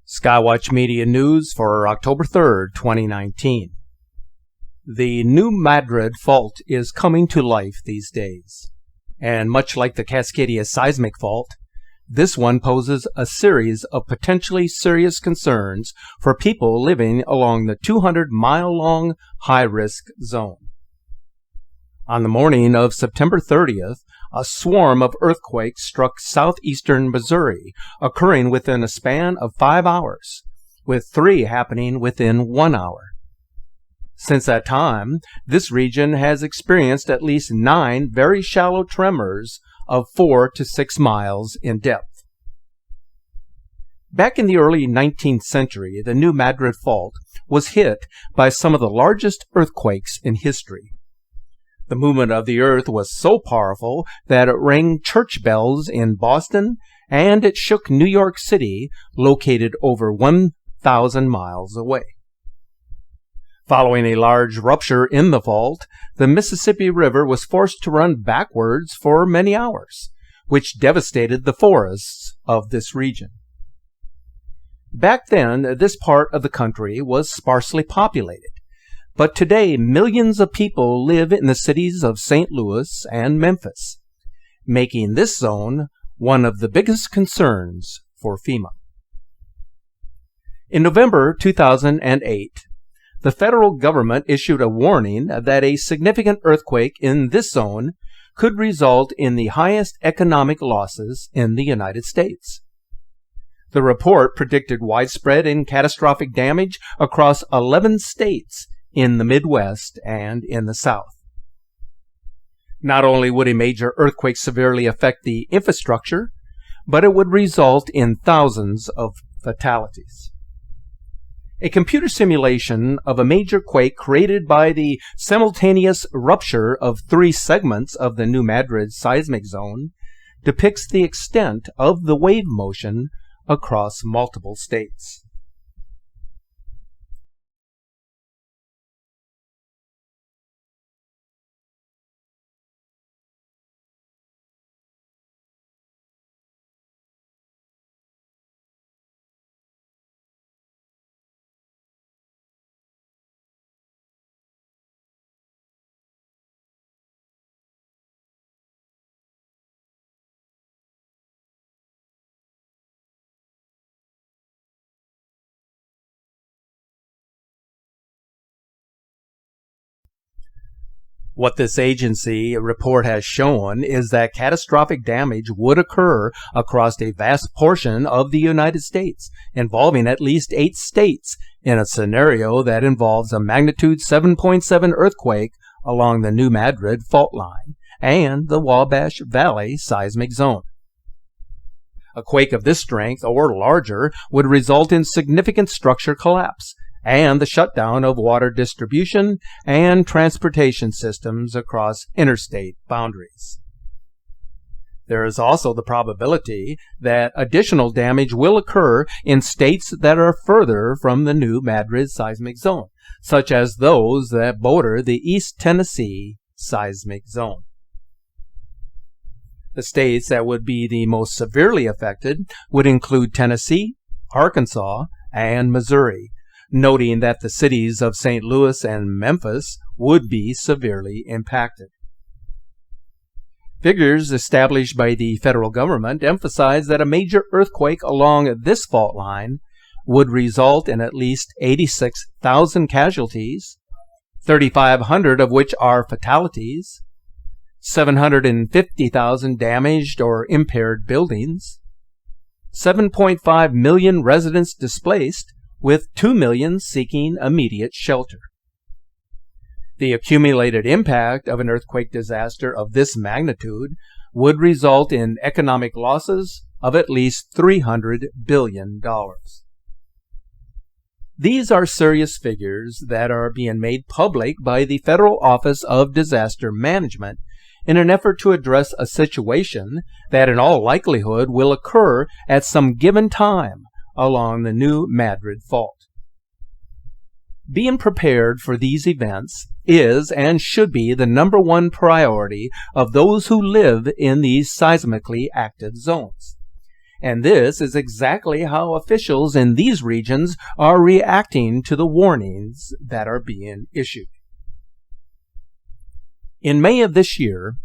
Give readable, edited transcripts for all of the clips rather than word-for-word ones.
Skywatch Media News for October 3rd, 2019. The new Madrid fault is coming to life these days. And much like the Cascadia seismic fault, this one poses a series of potentially serious concerns for people living along the 200-mile-long high-risk zone. On the morning of September 30th, a swarm of earthquakes struck southeastern Missouri, occurring within a span of 5 hours, with 3 happening within 1 hour. Since that time, this region has experienced at least 9 very shallow tremors of 4 to 6 miles in depth. Back in the early 19th century, the new Madrid fault was hit by some of the largest earthquakes in history. The movement of the earth was so powerful that it rang church bells in Boston, and it shook New York City, located over 1,000 miles away. Following a large rupture in the fault, the Mississippi River was forced to run backwards for many hours, which devastated the forests of this region. Back then, this part of the country was sparsely populated. But today, millions of people live in the cities of St. Louis and Memphis, making this zone one of the biggest concerns for FEMA. In November 2008, the federal government issued a warning that a significant earthquake in this zone could result in the highest economic losses in the United States. The report predicted widespread and catastrophic damage across 11 states in the Midwest and in the South. Not only would a major earthquake severely affect the infrastructure, but it would result in thousands of fatalities. A computer simulation of a major quake created by the simultaneous rupture of 3 segments of the new Madrid seismic zone depicts the extent of the wave motion across multiple states. What this agency report has shown is that catastrophic damage would occur across a vast portion of the United States, involving at least 8 states, in a scenario that involves a magnitude 7.7 earthquake along the New Madrid fault line and the Wabash Valley seismic zone. A quake of this strength or larger would result in significant structure collapse and the shutdown of water distribution and transportation systems across interstate boundaries. There is also the probability that additional damage will occur in states that are further from the new Madrid seismic zone, such as those that border the East Tennessee seismic zone. The states that would be the most severely affected would include Tennessee, Arkansas, and Missouri, noting that the cities of St. Louis and Memphis would be severely impacted. Figures established by the federal government emphasize that a major earthquake along this fault line would result in at least 86,000 casualties, 3,500 of which are fatalities, 750,000 damaged or impaired buildings, 7.5 million residents displaced, with 2 million seeking immediate shelter. The accumulated impact of an earthquake disaster of this magnitude would result in economic losses of at least $300 billion. These are serious figures that are being made public by the Federal Office of Disaster Management in an effort to address a situation that in all likelihood will occur at some given time along the new Madrid fault. Being prepared for these events is and should be the #1 priority of those who live in these seismically active zones. And this is exactly how officials in these regions are reacting to the warnings that are being issued. In May of this year,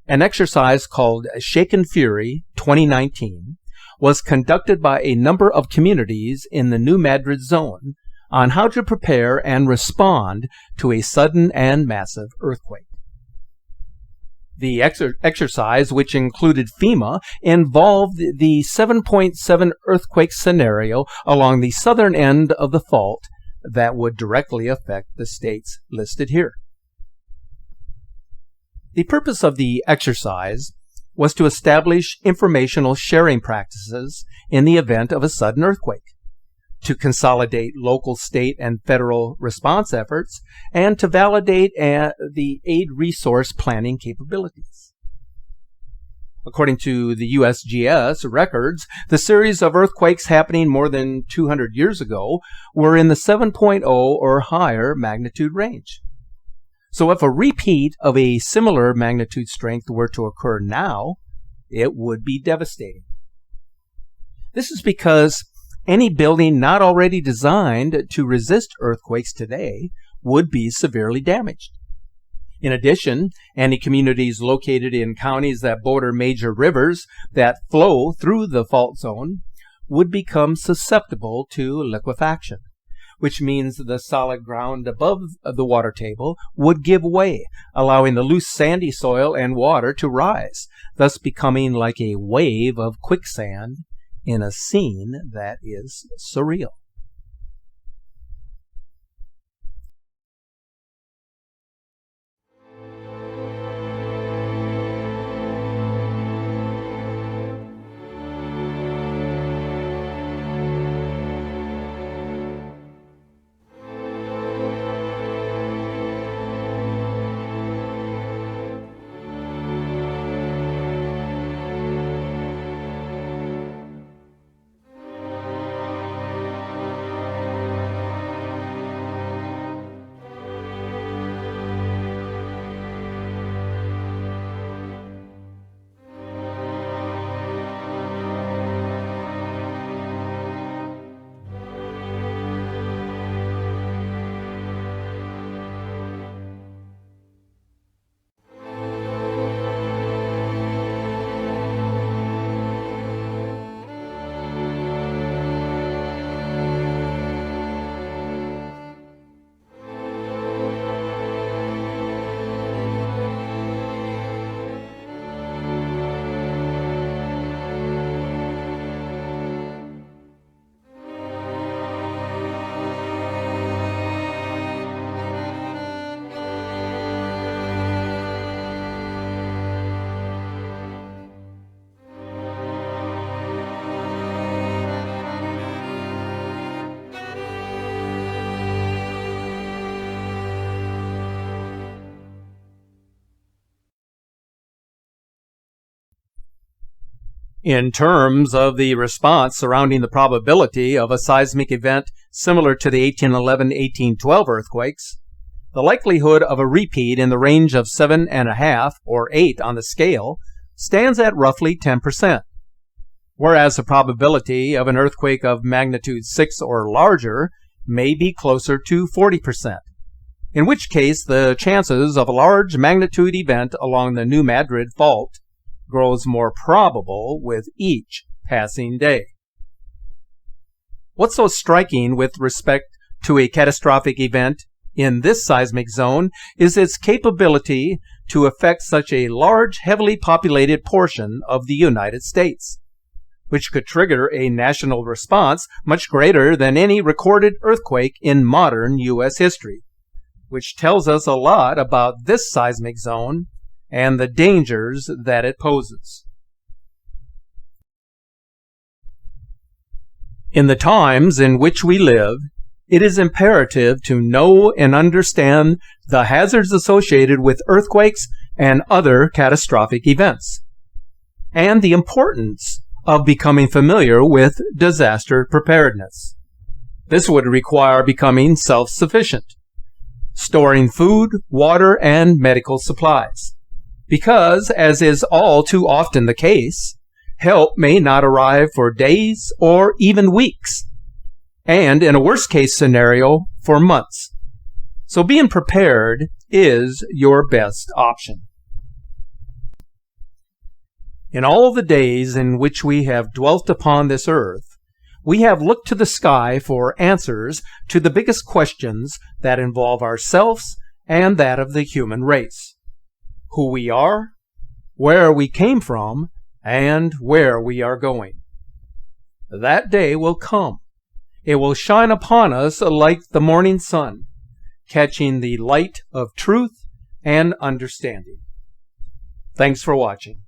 an exercise called Shaken Fury 2019 was conducted by a number of communities in the new Madrid Zone on how to prepare and respond to a sudden and massive earthquake. The exercise, which included FEMA, involved the 7.7 earthquake scenario along the southern end of the fault that would directly affect the states listed here. The purpose of the exercise was to establish informational sharing practices in the event of a sudden earthquake, to consolidate local, state, and federal response efforts, and to validate the aid resource planning capabilities. According to the USGS records, the series of earthquakes happening more than 200 years ago were in the 7.0 or higher magnitude range. So if a repeat of a similar magnitude strength were to occur now, it would be devastating. This is because any building not already designed to resist earthquakes today would be severely damaged. In addition, any communities located in counties that border major rivers that flow through the fault zone would become susceptible to liquefaction, which means the solid ground above the water table would give way, allowing the loose sandy soil and water to rise, thus becoming like a wave of quicksand in a scene that is surreal. In terms of the response surrounding the probability of a seismic event similar to the 1811-1812 earthquakes, the likelihood of a repeat in the range of 7.5 or 8 on the scale stands at roughly 10%, whereas the probability of an earthquake of magnitude 6 or larger may be closer to 40%, in which case the chances of a large magnitude event along the New Madrid Fault grows more probable with each passing day. What's so striking with respect to a catastrophic event in this seismic zone is its capability to affect such a large, heavily populated portion of the United States, which could trigger a national response much greater than any recorded earthquake in modern U.S. history, which tells us a lot about this seismic zone and the dangers that it poses. In the times in which we live, it is imperative to know and understand the hazards associated with earthquakes and other catastrophic events, and the importance of becoming familiar with disaster preparedness. This would require becoming self-sufficient, storing food, water, and medical supplies. Because, as is all too often the case, Help may not arrive for days or even weeks, and in a worst-case scenario, for months. So being prepared is your best option. In all the days in which we have dwelt upon this earth, we have looked to the sky for answers to the biggest questions that involve ourselves and that of the human race: who we are, where we came from, and where we are going. That day will come. It will shine upon us like the morning sun, catching the light of truth and understanding. Thanks for watching.